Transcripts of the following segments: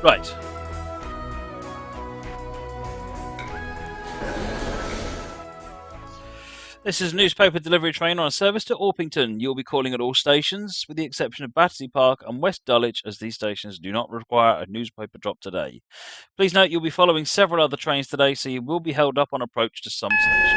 Right. This is a newspaper delivery train on a service to Orpington. You'll be calling at all stations, with the exception of Battersea Park and West Dulwich, as these stations do not require a newspaper drop today. Please note you'll be following several other trains today, so you will be held up on approach to some stations.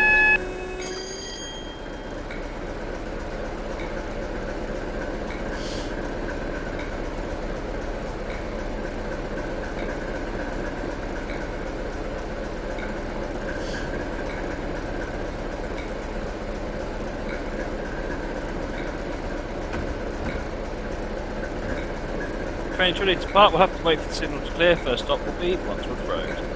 Train's ready to depart. We'll have to wait for the signal to clear. First stop will be Wandsworth Road.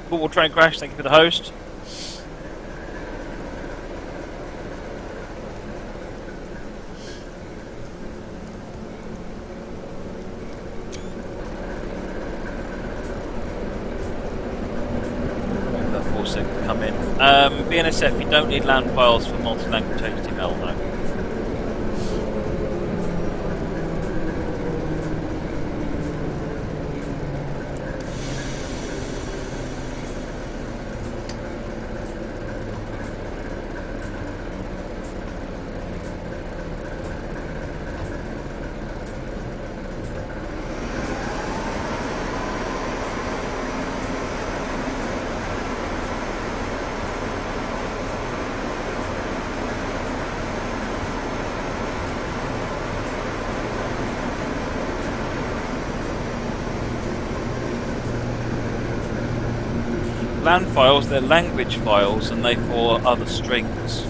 Football train crash, thank you for the host. Wait for that 4 seconds to come in. BNSF, you don't need land files for multi-language HTML, no. Land files, they're language files and they for other strings.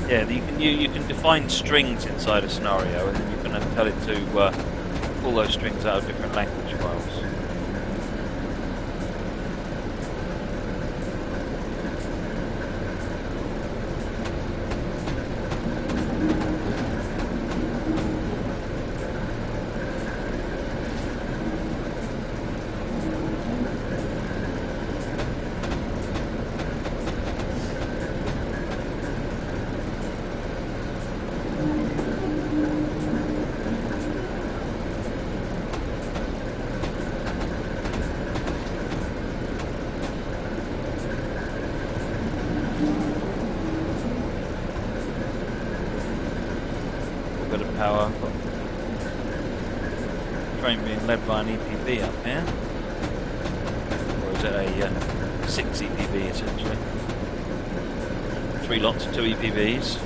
Yeah, you can define strings inside a scenario, and then you can tell it to pull those strings out of different language files. Power. Train being led by an EPB up here, or is it a 6 EPB essentially? 3 lots of 2 EPBs.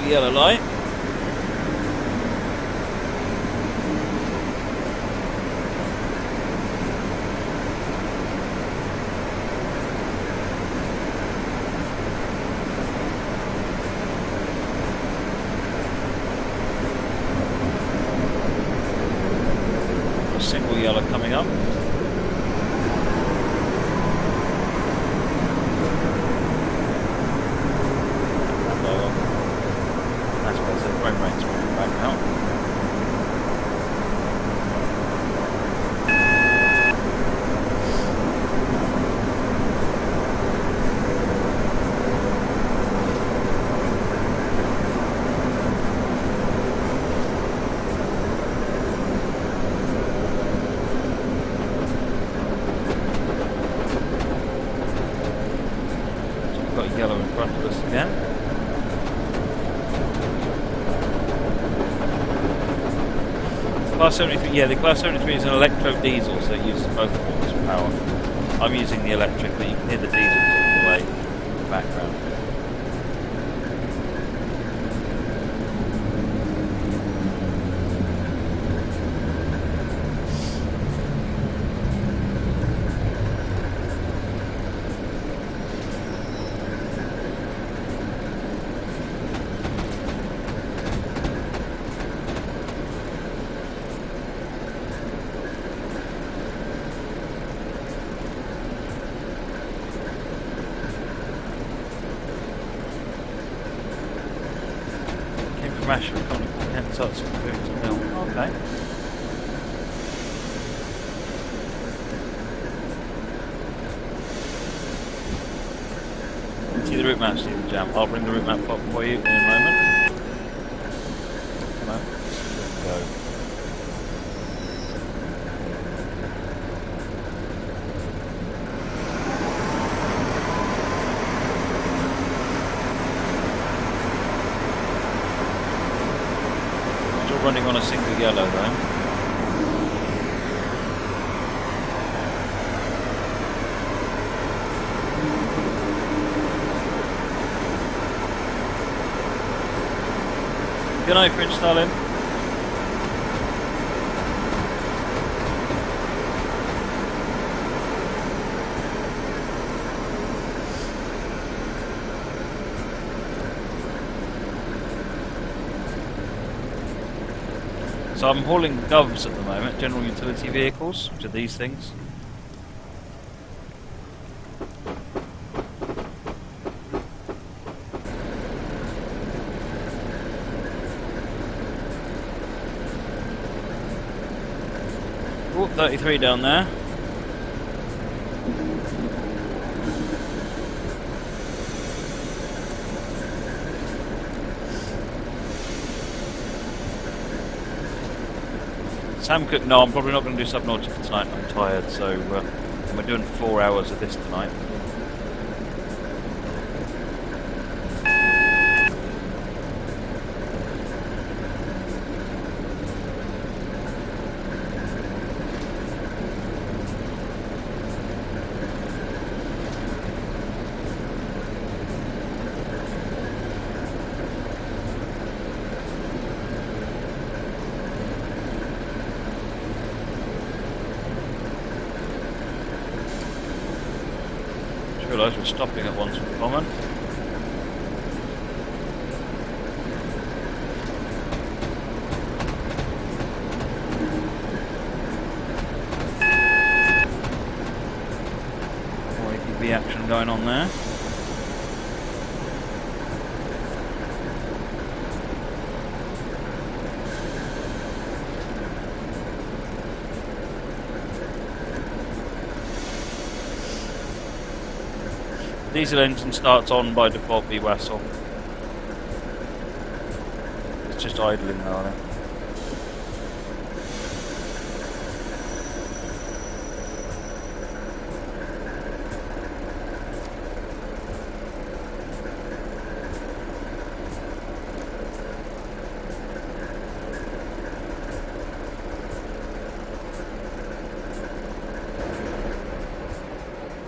Yellow light. A single yellow coming up. again. Class 73, yeah, the Class 73 is an electro diesel, so it uses both forms of power. I'm using the electric, but you can hear the diesel ticking away in the background. Ashford, coming from Kent, starts moving to Mill. Okay. See the route map, Stephen Jam. I'll bring the route map up for you in a moment. Come on, let's go. Running on a single yellow though. Good night, Prince Stalin. So I'm hauling govs at the moment, general utility vehicles, which are these things. Oh, 33 down there. Sam Cook, no, I'm probably not going to do Subnautica tonight, I'm tired, so we're doing 4 hours of this tonight. I realise we're stopping at once with common. More APB action going on there. Diesel engine starts on by default BWASL. It's just idling now, I think.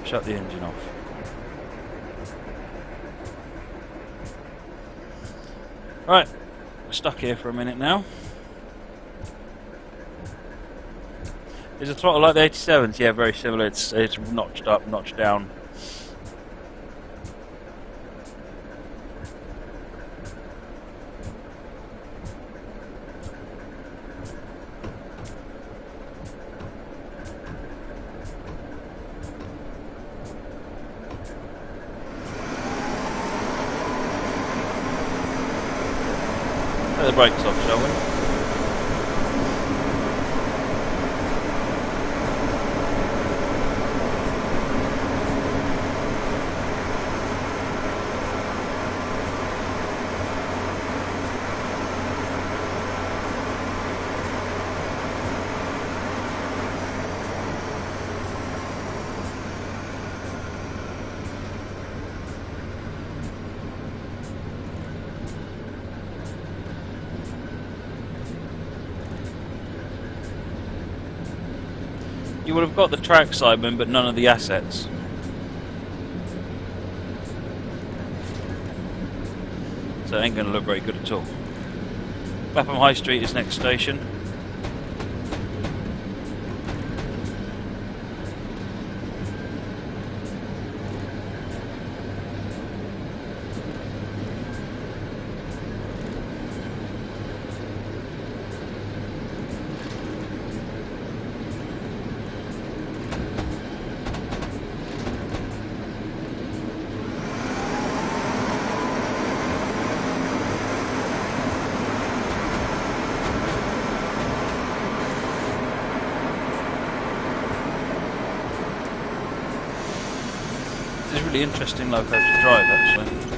Shut the engine off. Right, we're stuck here for a minute now. Is the throttle like the 87s? Yeah, very similar. It's notched up, notched down. Let the brakes off, shall we? You would have got the track, Simon, but none of the assets. So it ain't going to look very good at all. Clapham High Street is next station. It's a really interesting loco to drive, actually.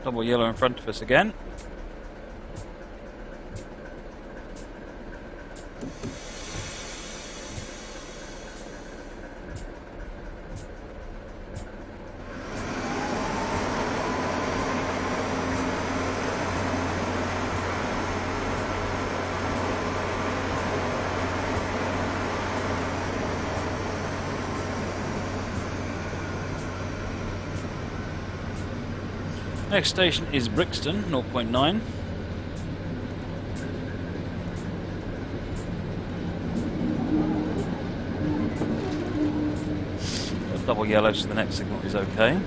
Double yellow in front of us again. Next station is Brixton, 0.9. Double yellow, so the next signal is okay.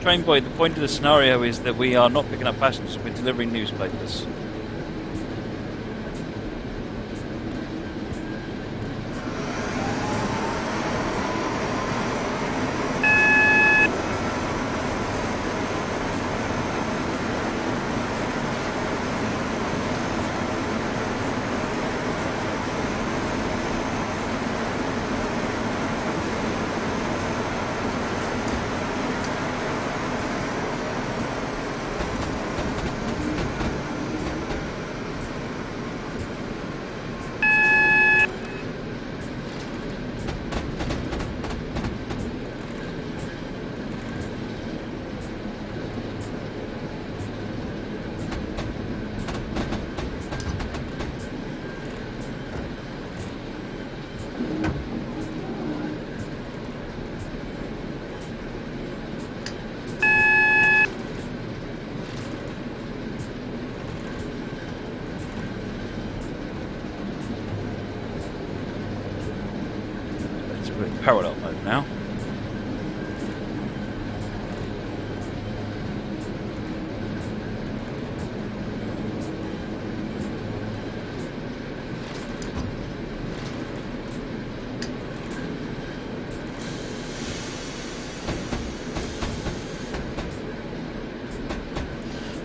Train boy, the point of the scenario is that we are not picking up passengers, we're delivering newspapers. Parallel mode now.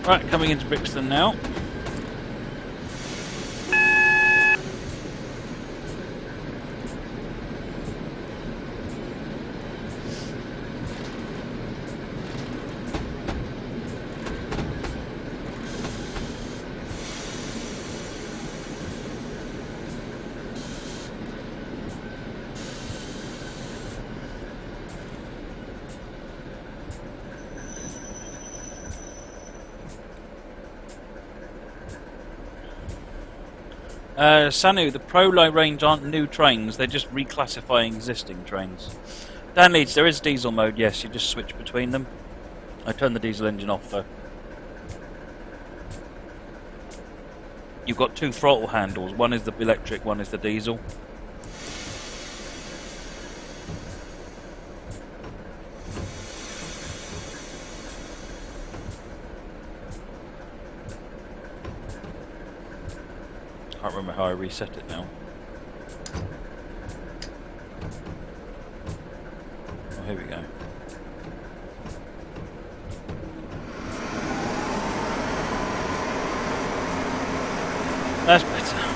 Right, coming into Brixton now. Sanu, the Pro Line range aren't new trains, they're just reclassifying existing trains. Dan Leeds, there is diesel mode, yes, you just switch between them. I turned the diesel engine off though. You've got two throttle handles, one is the electric, one is the diesel. remember how I reset it now. Oh, here we go. That's better.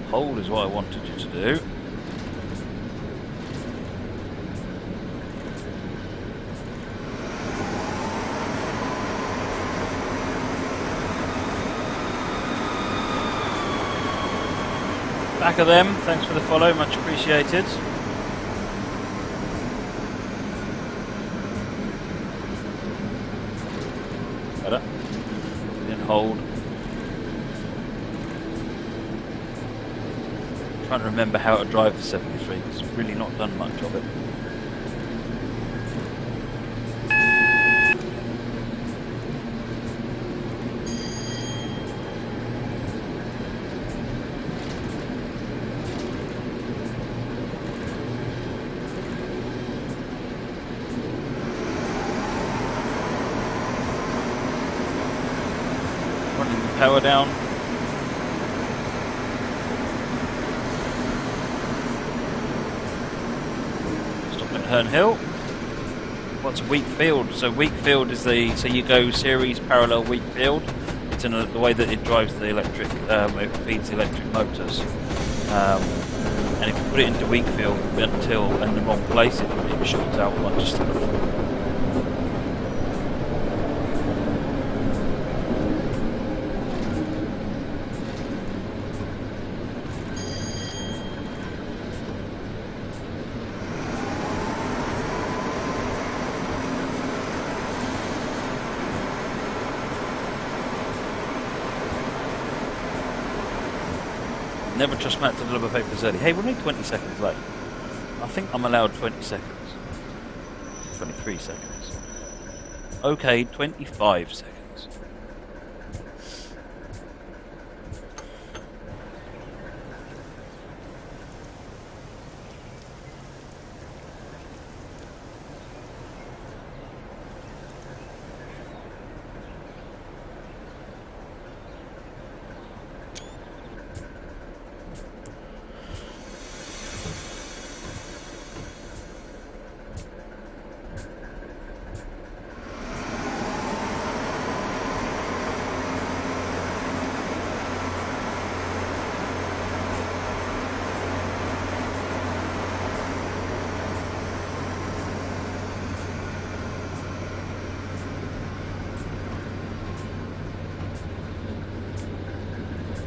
Hold is what I wanted you to do. Back of them, thanks for the follow, much appreciated. Better. Then hold. Trying to remember how to drive the 73 because I've really not done much of it. Running the power down. Herne Hill. What's weak field? So weak field is so you go series parallel weak field. It's in the way that it drives the electric, it feeds the electric motors. And if you put it into weak field until in the wrong place, it shorts out a bunch of stuff. Never trust Matt to deliver papers early. Hey, we're only 20 seconds late. I think I'm allowed 20 seconds. 23 seconds. Okay, 25 seconds.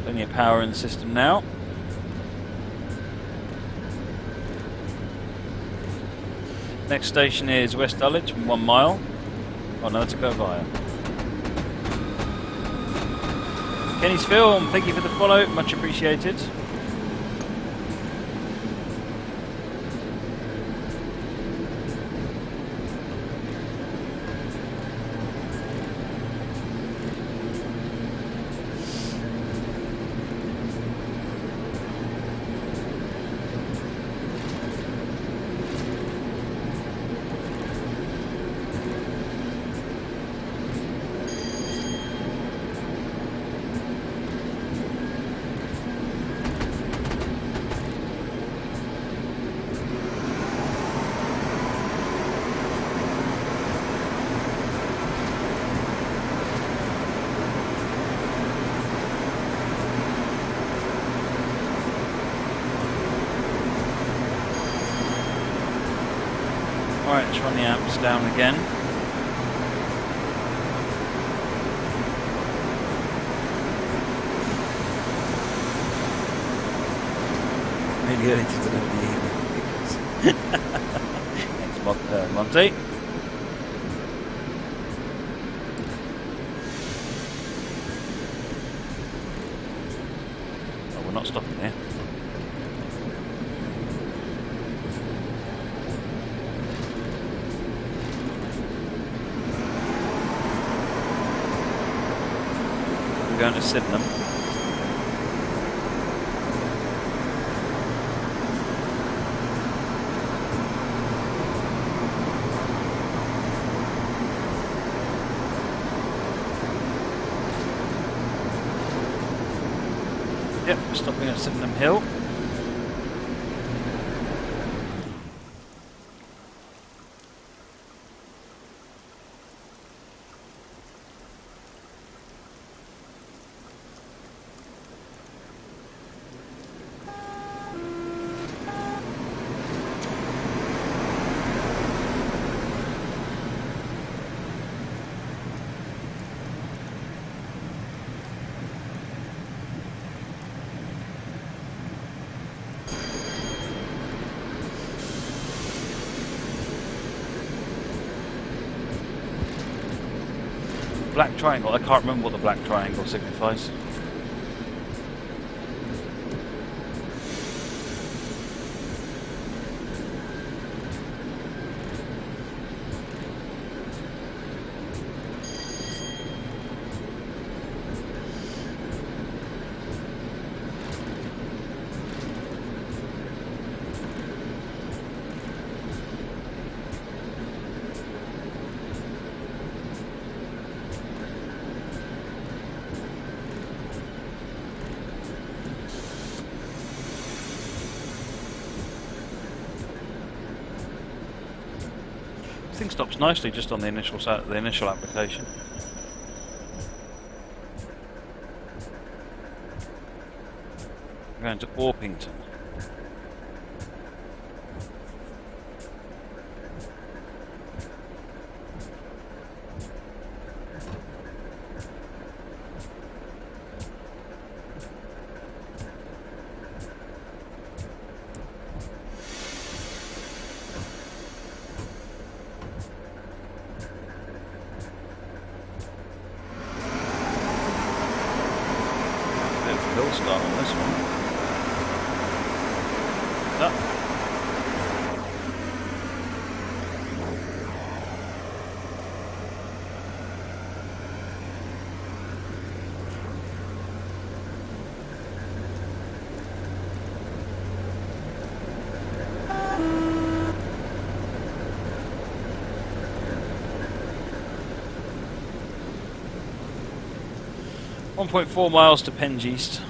Plenty of power in the system now. Next station is West Dulwich, 1 mile. Oh no, that's a go via. Kenny's Film, thank you for the follow, much appreciated. Alright, let's run the amps down again. Really early to deliver the evening. Thanks, Monty. Oh, we're not stopping here. going to Sydenham. Yep, we're stopping at Sydenham Hill. Black triangle, I can't remember what the black triangle signifies. Thing stops nicely just on the initial application. We're going to Orpington. Hill start on this one. Up. .4 miles to Penge East.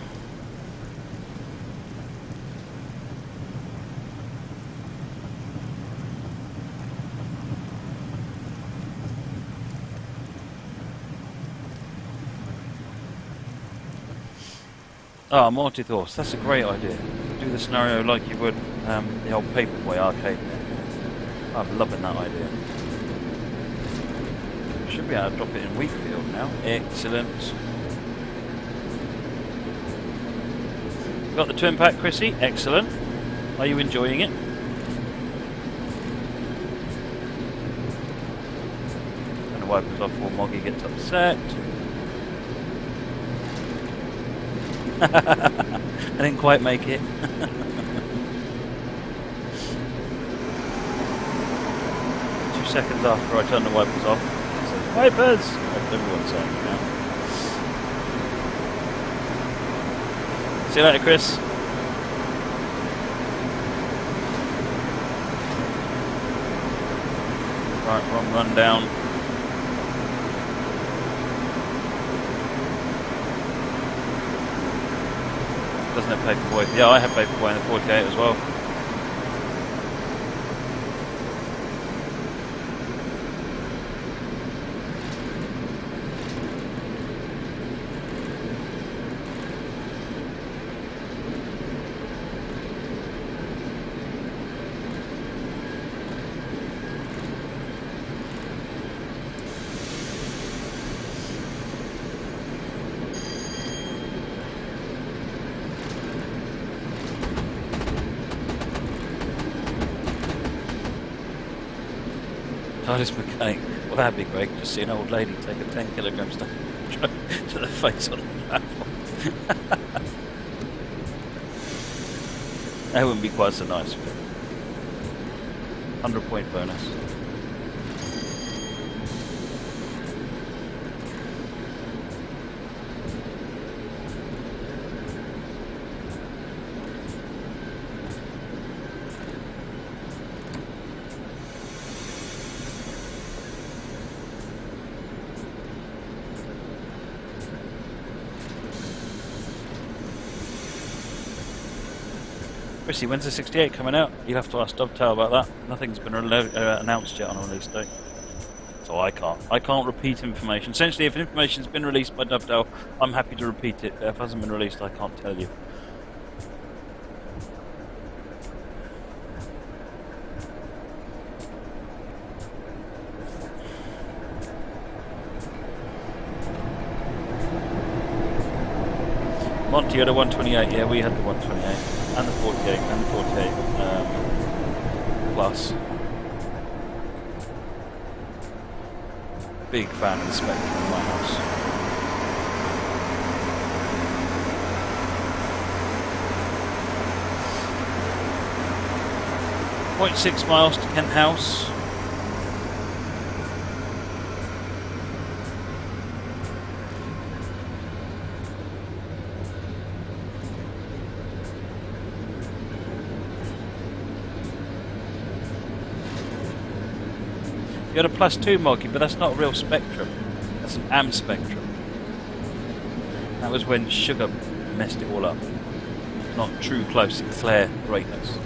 Ah, multi-horse, that's a great idea. Do the scenario like you would the old Paperboy arcade. I'm loving that idea. Should be able to drop it in Wheatfield now. Excellent. Got the twin pack, Chrissy? Excellent. Are you enjoying it? And the wipers off before Moggy gets upset. I didn't quite make it. 2 seconds after I turned the wipers off, it says, wipers! Everyone's saying it now. See you later, Chris. Right, wrong run down. Doesn't have Paperboy? Yeah, I have Paperboy in the 48 as well. TARDIS mechanic. Well, that'd be great. Just see an old lady take a 10 kilograms to the face on the platform. That wouldn't be quite so nice. 100-point bonus. Chrissy, when's the 68 coming out? You'll have to ask Dovetail about that. Nothing's been announced yet on a release date. So I can't repeat information. Essentially, if information's been released by Dovetail, I'm happy to repeat it. But if it hasn't been released, I can't tell you. Monty had a 128, yeah, we had the 128, and the 48, and the 48 plus. Big fan of the Spectrum in my house. .6 miles to Kent House. You had a +2 Moggy, but that's not a real Spectrum. That's an AM Spectrum. That was when Sugar messed it all up. Not true close Sinclair greatness.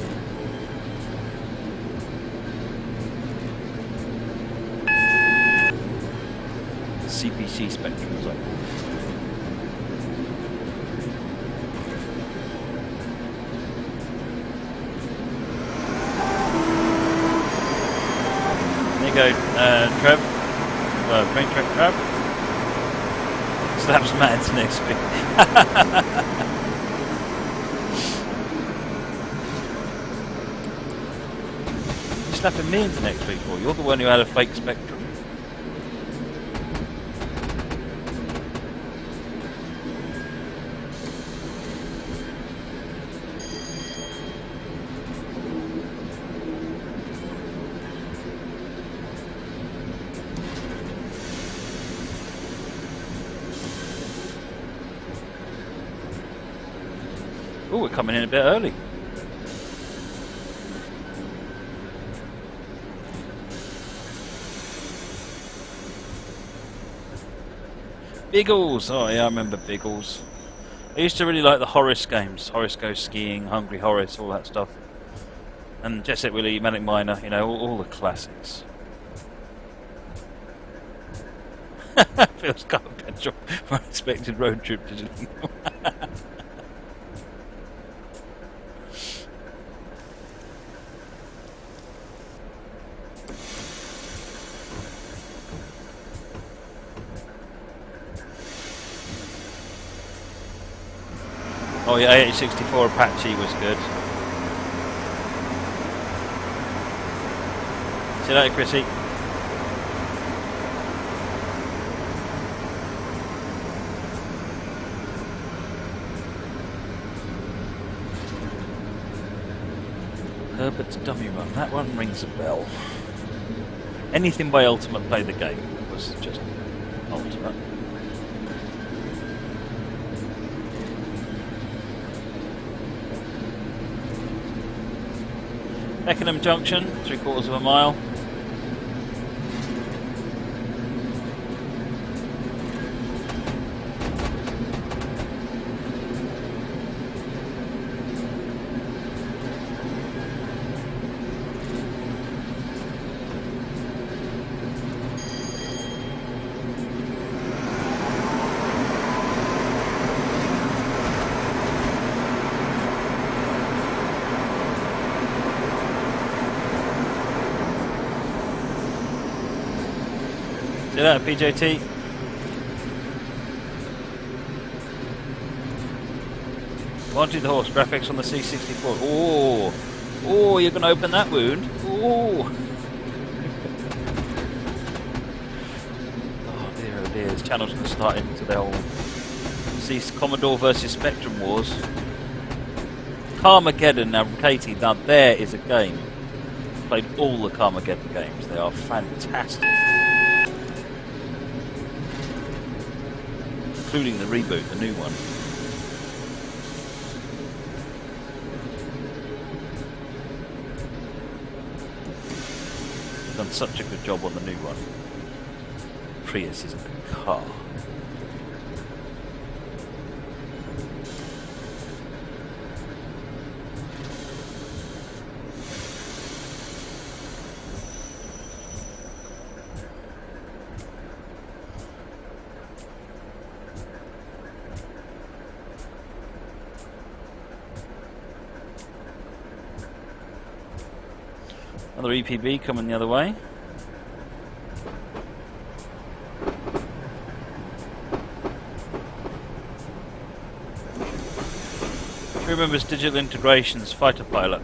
CPC Spectrum was up. There you go, Trev. Train track Trev. Slaps Mads next week. You're slapping me into next week, or you're the one who had a fake Spectrum. Oh, we're coming in a bit early. Biggles! Oh yeah, I remember Biggles. I used to really like the Horace games. Horace Goes Skiing, Hungry Horace, all that stuff. And Jet Set Willy, Manic Miner, you know, all the classics. Feels car petrol for unexpected road trip to Oh yeah, 864 Apache was good. See you later, Chrissy. Herbert's Dummy Run, that one rings a bell. Anything by Ultimate Play the Game was just Ultimate. Beckenham Junction, 3/4 of a mile. See that, PJT? Wanted the horse, graphics on the C64. Oh, oh, you're going to open that wound. Oh, oh dear, this channel's going to start into the whole Commodore versus Spectrum Wars. Carmageddon, now Katie, now there is a game. I've played all the Carmageddon games, they are fantastic. Including the reboot, the new one. Done such a good job on the new one. Prius is a car. Another EPB coming the other way. Who remembers Digital Integrations Fighter Pilot?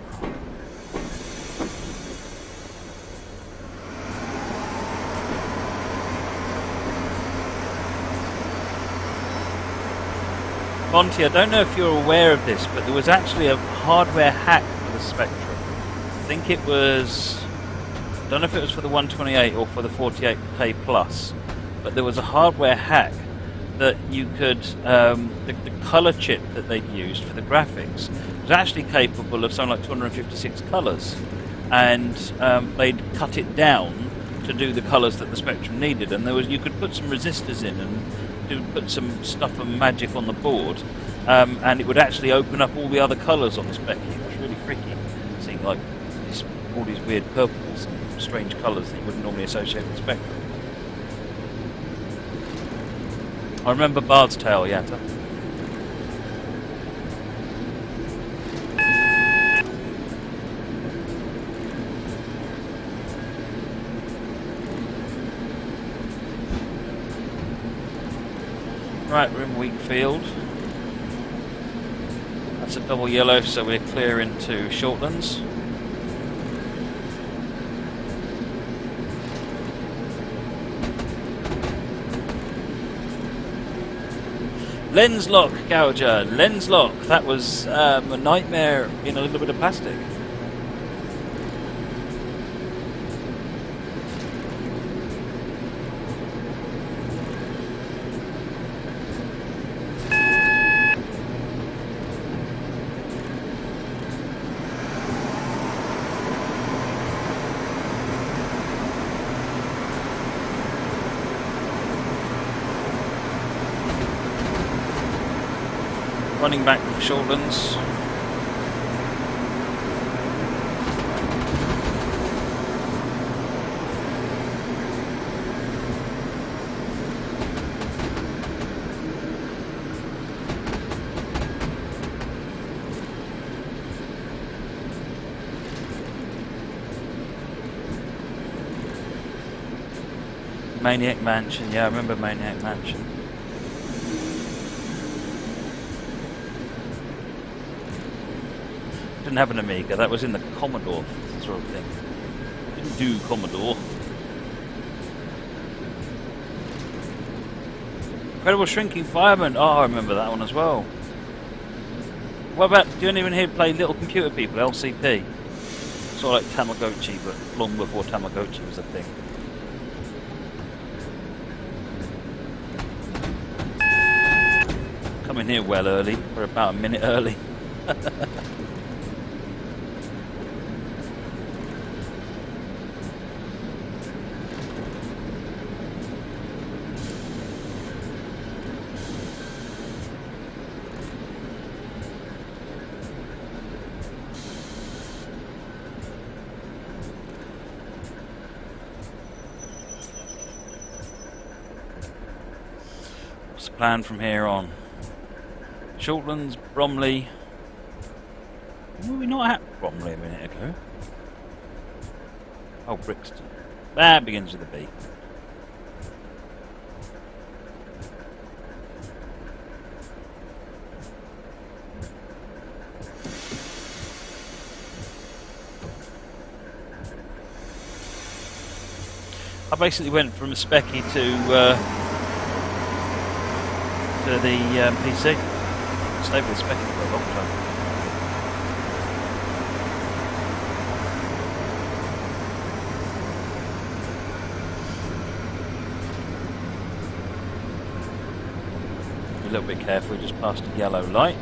Monty, I don't know if you're aware of this, but there was actually a hardware hack for the Spectrum. I think it was, I don't know if it was for the 128 or for the 48K Plus, but there was a hardware hack that you could, the colour chip that they'd used for the graphics was actually capable of something like 256 colours, and they'd cut it down to do the colours that the Spectrum needed, and there was, you could put some resistors in and put some stuff and magic on the board, and it would actually open up all the other colours on the Spec. It was really freaky, seeing like all these weird purples and strange colours that you wouldn't normally associate with Spectrum. I remember Bard's Tale, Yatta. Right, we're in Wheatfield. That's a double yellow, so we're clear into Shortlands. Lens lock, Gouger. Lens lock. That was a nightmare in a little bit of plastic. Running back from Shortlands. Maniac Mansion, yeah, I remember Maniac Mansion. Didn't have an Amiga, that was in the Commodore sort of thing. Didn't do Commodore. Incredible Shrinking Fireman, oh I remember that one as well. What about, do anyone here play Little Computer People, LCP? Sort of like Tamagotchi, but long before Tamagotchi was a thing. Coming here well early, we're about a minute early. What's the plan from here on? Shortlands, Bromley. Were we not at Bromley a minute ago? Oh, Brixton. That begins with a B. I basically went from a Specky to the PC. Stayed with Specky for a long time. A little bit careful, we just passed a yellow light.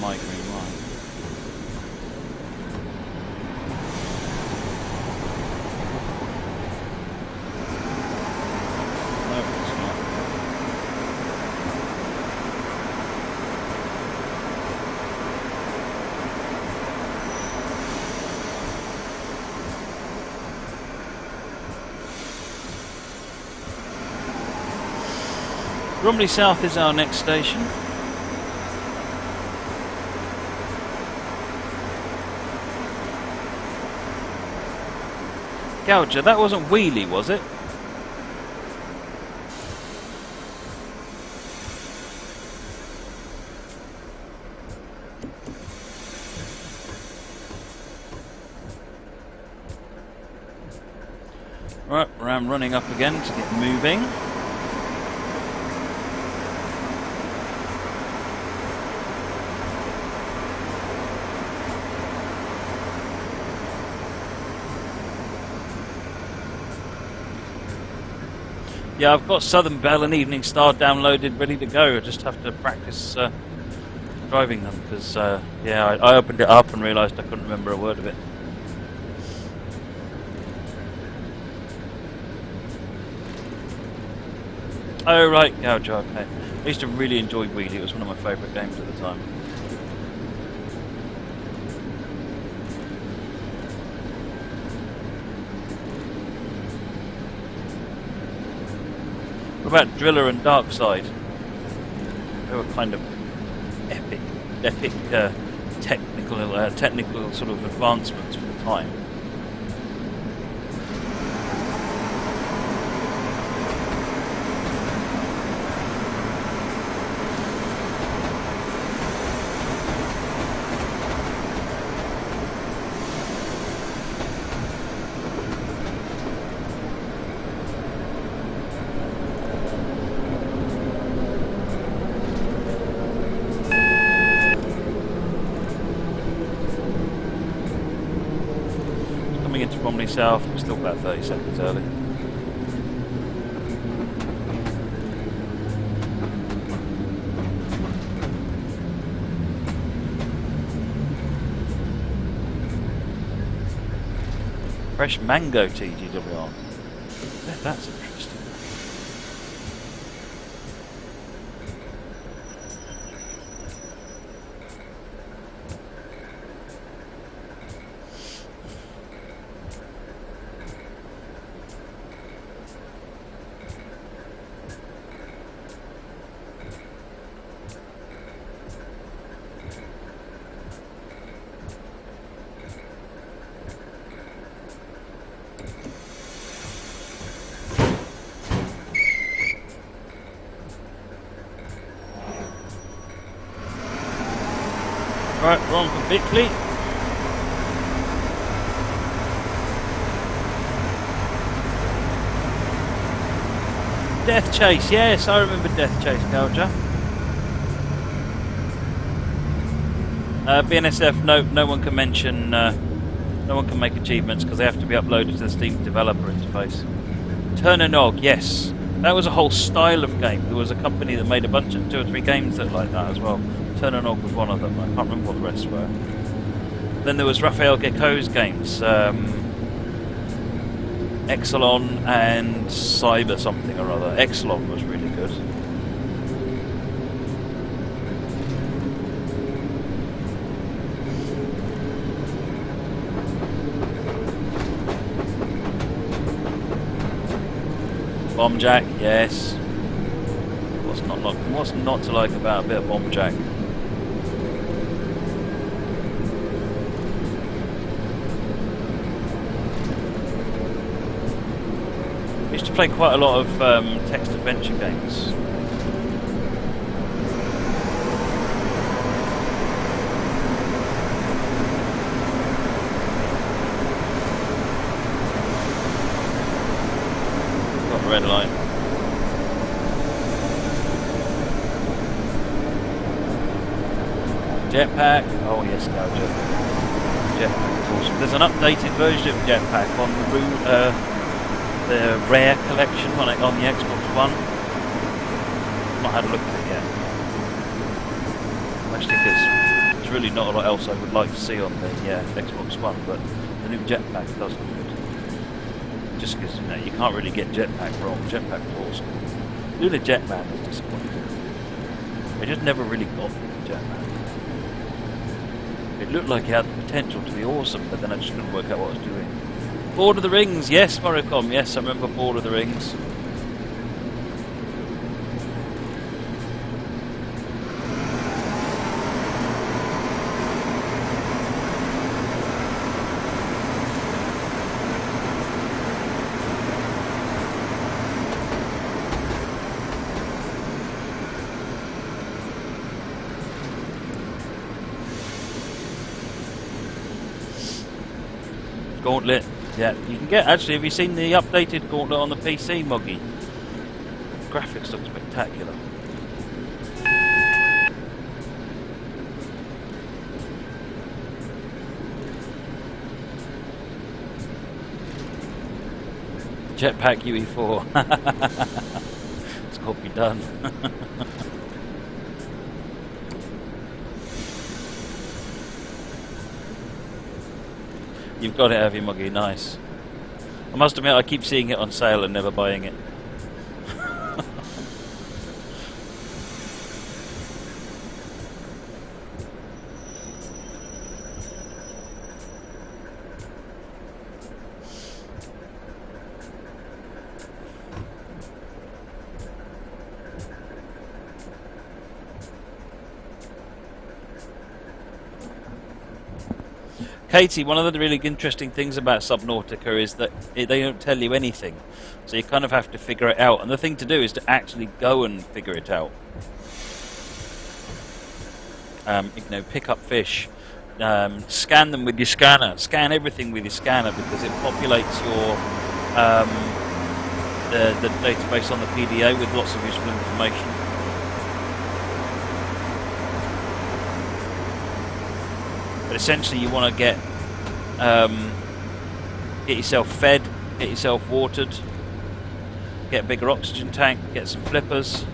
my green line. No, it's not. Bromley South is our next station. Gouger, that wasn't Wheelie, was it? Right, I'm running up again to get moving. Yeah, I've got Southern Belle and Evening Star downloaded, ready to go. I just have to practice driving them because, yeah, I opened it up and realised I couldn't remember a word of it. Oh, right, Gouge, okay. I used to really enjoy Wheelie, it was one of my favourite games at the time. What about Driller and Darkside? They were kind of epic technical sort of advancements for the time. Into Bromley South, we're still about 30 seconds early. Fresh mango TGWR. Yeah, that's interesting. Right, we're on for Bickley. Death Chase, yes, I remember Death Chase, Gouger. BNSF, no one can mention, no one can make achievements because they have to be uploaded to the Steam developer interface. Turn a Nog, yes. That was a whole style of game. There was a company that made a bunch of 2 or 3 games that like that as well. Turn a Nog was one of them. I can't remember what the rest were. Then there was Raphael Gecko's games, Exelon and Cyber something or other. Exelon was really good. Bomb Jack, yes. What's not to like about a bit of Bomb Jack? I used to play quite a lot of text adventure games. Got the red line. Jetpack, oh yes, Gouger. Jetpack is awesome. There's an updated version of Jetpack on the Rare collection on the Xbox One. I've not had a look at it yet. Actually, because really not a lot else I would like to see on the Xbox One, but the new jetpack does look good. Just because you can't really get jetpack wrong. Jetpack was awesome. Doing a Jetman was disappointing. I just never really got the Jetman. It looked like it had the potential to be awesome, but then I just couldn't work out what I was doing. Lord of the Rings, yes, Moricom, yes, I remember Lord of the Rings. Gauntlet, yeah, you can get, actually, have you seen the updated Gauntlet on the PC, Moggy? Graphics look spectacular. Jetpack UE4. It's got to be done. You've got it, have you, Muggy? Nice. I must admit, I keep seeing it on sale and never buying it. Katie, one of the really interesting things about Subnautica is that they don't tell you anything, so you kind of have to figure it out. And the thing to do is to actually go and figure it out. Pick up fish, scan them with your scanner, scan everything with your scanner because it populates your the database on the PDA with lots of useful information. But essentially, you want to get yourself fed, get yourself watered, get a bigger oxygen tank, get some flippers,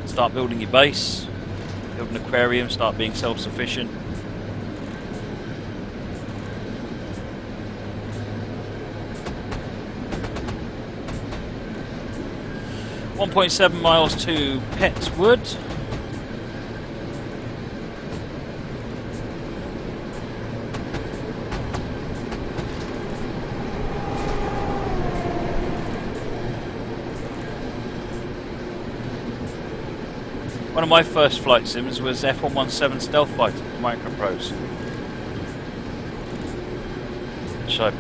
start building your base, build an aquarium, start being self-sufficient. .7 miles to Pettswood. One of my first flight sims was F117 Stealth Fighter for Microprose, which I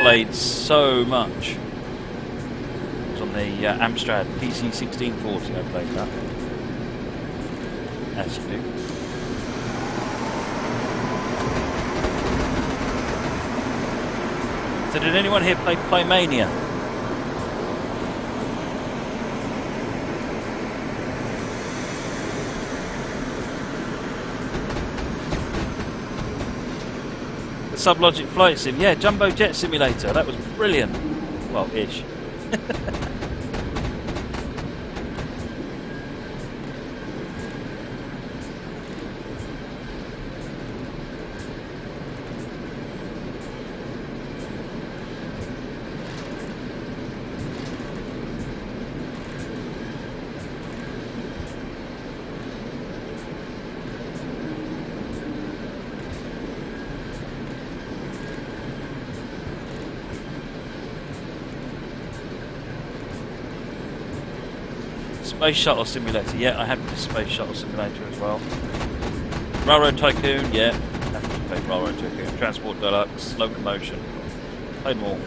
played so much. It was on the Amstrad PC 1640 I played that, as you do. So did anyone here play Playmania? Sublogic Flight Sim, yeah, Jumbo Jet Simulator, that was brilliant. Well, ish. Space Shuttle Simulator, yeah, I have the Space Shuttle Simulator as well. Railroad Tycoon, yeah, have to play Railroad Tycoon. Transport Deluxe, Locomotion, played them all.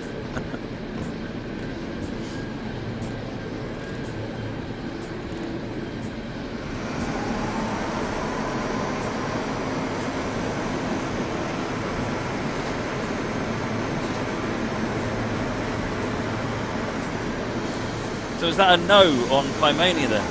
So is that a no on Playmania then?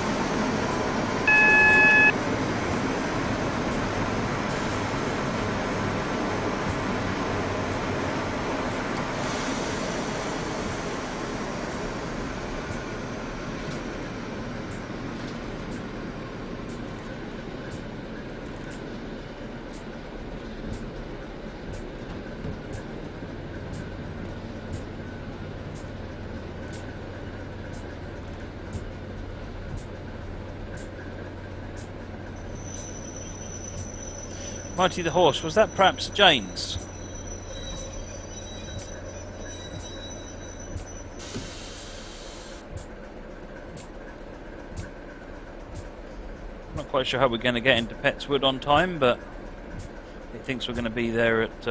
Mighty the Horse, was that perhaps Jane's? Not quite sure how we're going to get into Petswood on time, but he thinks we're going to be there at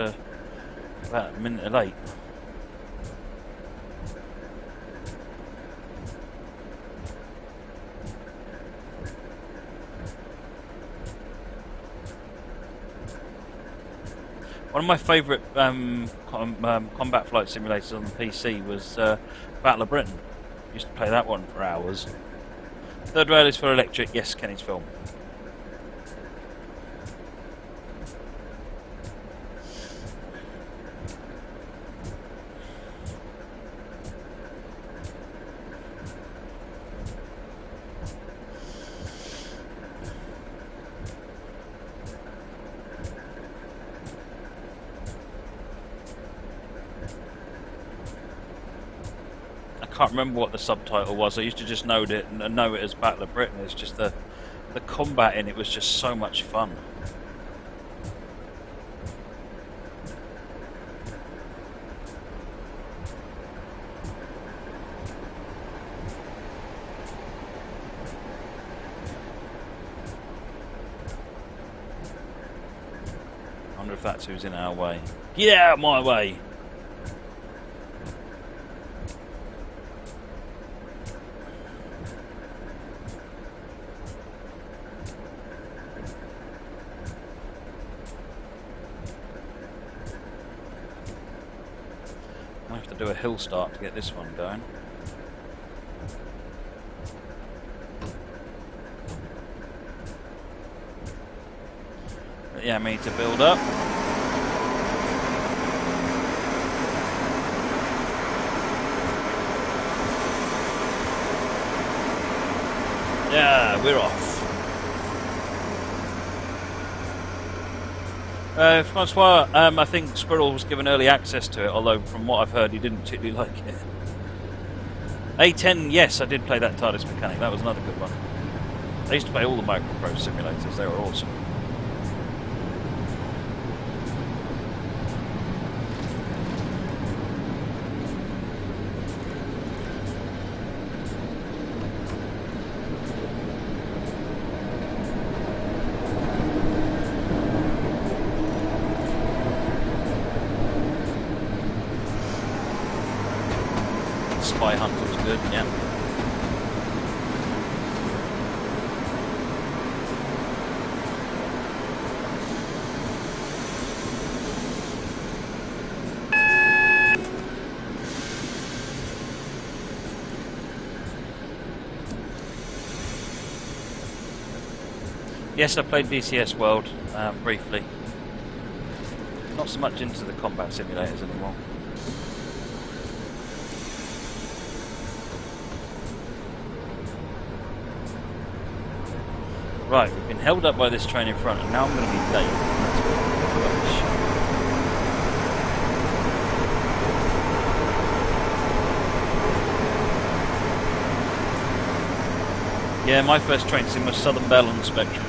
about a minute late. One of my favourite combat flight simulators on the PC was Battle of Britain. Used to play that one for hours. Third rail is for electric. Yes, Kenny's film. I can't remember what the subtitle was. I used to just know it and know it as Battle of Britain. It's just the combat in it was just so much fun. I wonder if that's who's in our way. Get out of my way! I have to do a hill start to get this one going. But yeah, me to build up. Yeah, we're off. Francois, I think Squirrel was given early access to it, although from what I've heard he didn't particularly like it. A10, yes, I did play that TARDIS Mechanic, that was another good one. I used to play all the Microprose simulators, they were awesome. Spy Hunter was good, yeah. Yes, I played DCS World briefly. Not so much into the combat simulators anymore. Right, we've been held up by this train in front, and now I'm going to be late. Yeah, my first train sim was Southern Belle on the Spectrum.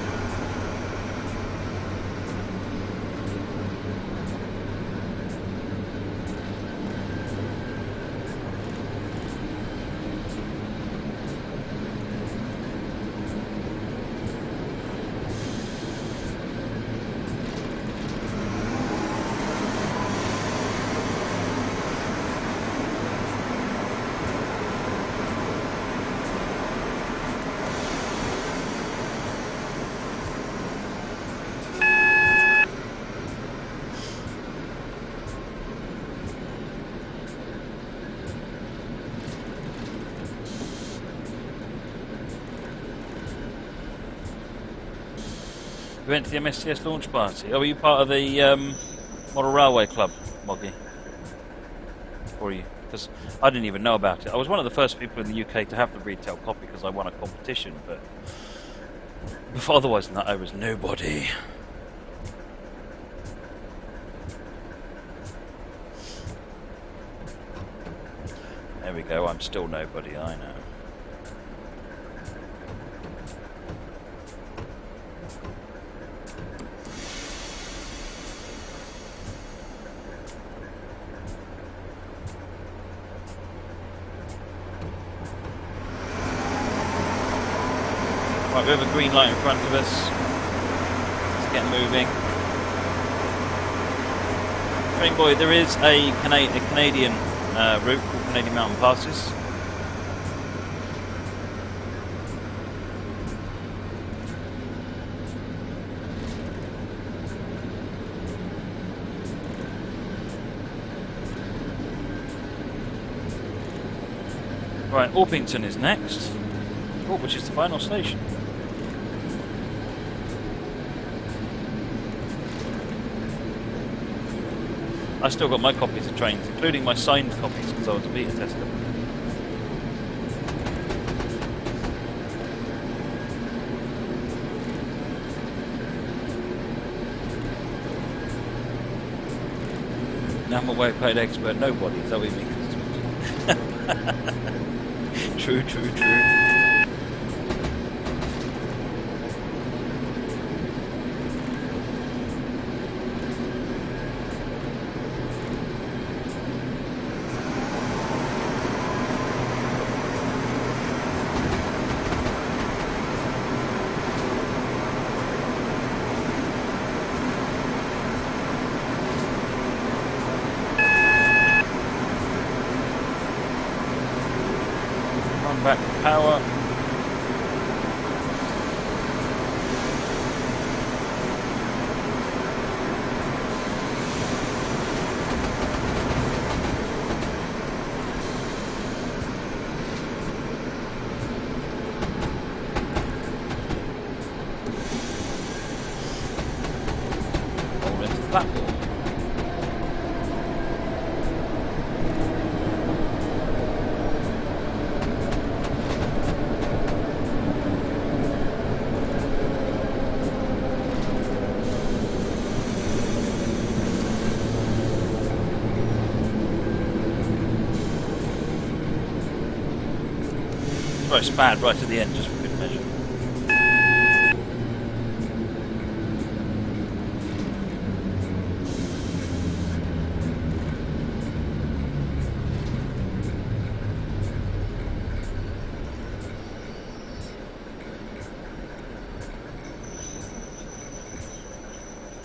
We went to the MSTS launch party. Oh, were you part of the Model Railway Club, Moggy? Or you? Because I didn't even know about it. I was one of the first people in the UK to have the retail copy because I won a competition, but otherwise than that, I was nobody. There we go, I'm still nobody, I know. Right, we have a green light in front of us. Let's get moving. Train boy, there is a Canadian route called Canadian Mountain Passes. Right, Orpington is next. Oh, which is the final station. I still got my copies of trains, including my signed copies, because I was a beta tester. Now I'm a well-paid expert. Nobody. Is that what you mean? True, true, true. Back to power. Roll into the platform. Right, spad right at the end, just for good measure.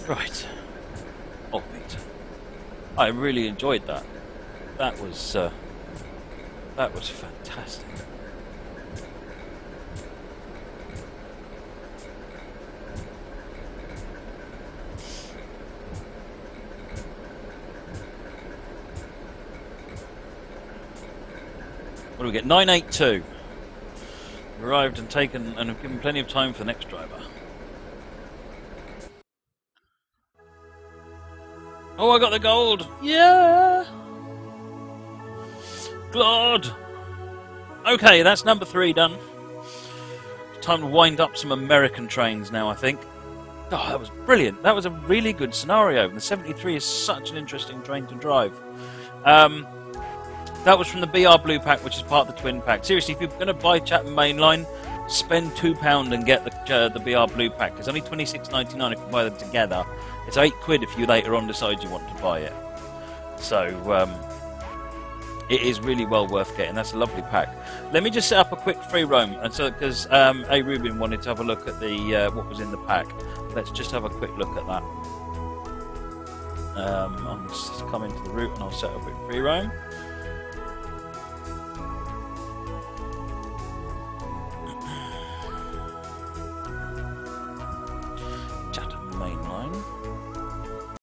Right. Oh, Pete. I really enjoyed that. That was fantastic. What do we get? 982. Arrived and taken, and have given plenty of time for the next driver. Oh, I got the gold! Yeah! God! Okay, that's number 3 done. Time to wind up some American trains now, I think. Oh, that was brilliant. That was a really good scenario. The 73 is such an interesting train to drive. That was from the BR Blue pack, which is part of the twin pack. Seriously, if you're going to buy Chatham Mainline, spend £2 and get the BR Blue pack. It's only £26.99 if you buy them together. It's £8 if you later on decide you want to buy it. So it is really well worth getting. That's a lovely pack. Let me just set up a quick free roam, and so because A. Rubin wanted to have a look at the what was in the pack. Let's just have a quick look at that. I'll just come into the route and I'll set up a free roam.